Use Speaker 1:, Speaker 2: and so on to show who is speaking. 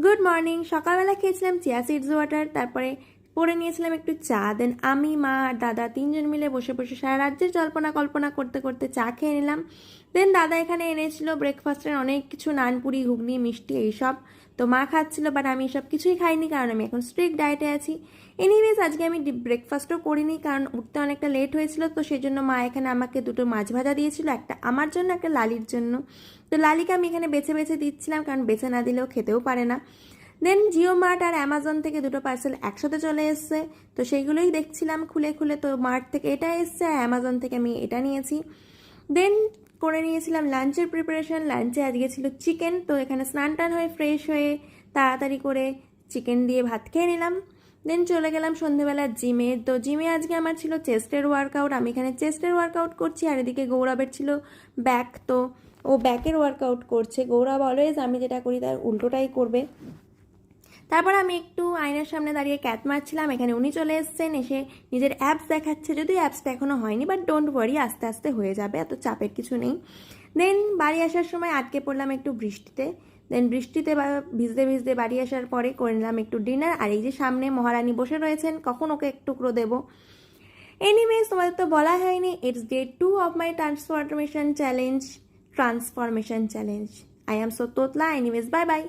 Speaker 1: Good morning. সকালবেলা খেয়েছিলাম chia seeds water, তারপরে পরে নিয়েছিলাম একটু চা। দেন আমি, মা আর দাদা তিনজন মিলে বসে বসে সারা রাজ্যের জল্পনা কল্পনা করতে করতে চা খেয়ে নিলাম। দেন দাদা এখানে এনেছিল ব্রেকফাস্টের অনেক কিছু, নানপুরি, ঘুগনি, মিষ্টি এইসব। তো মা খাচ্ছিল, বাট আমি এসব কিছুই খাইনি কারণ আমি এখন স্ট্রিক্ট ডায়েটে আছি। এনিওয়েজ আজকে আমি ব্রেকফাস্টও করিনি কারণ উঠতে অনেকটা লেট হয়েছিল। তো সেই জন্য মা এখানে আমাকে দুটো মাছ ভাজা দিয়েছিল, একটা আমার জন্য, একটা লালির জন্য। তো লালিকে আমি এখানে বেছে বেছে দিচ্ছিলাম কারণ বেছে না দিলেও খেতেও পারে না। দেন জিও মার্ট আর অ্যামাজন থেকে দুটো পার্সেল একসাথে চলে এসছে, তো সেইগুলোই দেখছিলাম খুলে খুলে। তো মার্ট থেকে এটা এসছে আর অ্যামাজন থেকে আমি এটা নিয়েছি। দেন করে নিয়েছিলাম লাঞ্চের প্রিপারেশন। লাঞ্চে আজকে ছিল চিকেন, তো এখানে স্নান টান হয়ে ফ্রেশ হয়ে তাড়াতাড়ি করে চিকেন দিয়ে ভাত খেয়ে নিলাম। দেন চলে গেলাম সন্ধেবেলা জিমে। তো জিমে আজকে আমার ছিল চেস্টের ওয়ার্কআউট, আমি এখানে চেস্টের ওয়ার্কআউট করছি। আর এদিকে গৌরবের ছিল ব্যাক, তো ও ব্যাকের ওয়ার্কআউট করছে। গৌরব অলওয়েজ আমি যেটা করি তার উল্টোটাই করবে। তারপর আমি একটু আয়নার সামনে দাঁড়িয়ে ক্যাট মারছিলাম, এখানে উনি চলে এসেছেন, এসে নিজের অ্যাপস দেখাচ্ছে। যদিও অ্যাপসটা এখনও হয়নি, বাট ডোন্ট ওয়ারি, আস্তে আস্তে হয়ে যাবে, এত চাপের কিছু নেই। দেন বাড়ি আসার সময় আটকে পড়লাম একটু বৃষ্টিতে। দেন বৃষ্টিতে ভিজতে ভিজতে বাড়ি আসার পরে করে নিলাম একটু ডিনার। আর এই যে সামনে মহারানী বসে রয়েছেন, কখন ওকে এক টুকরো দেবো। এনিওয়েজ তোমাদের তো বলা হয়নি, it's day 2 of my transformation challenge. I am so তোতলা। Anyways bye by.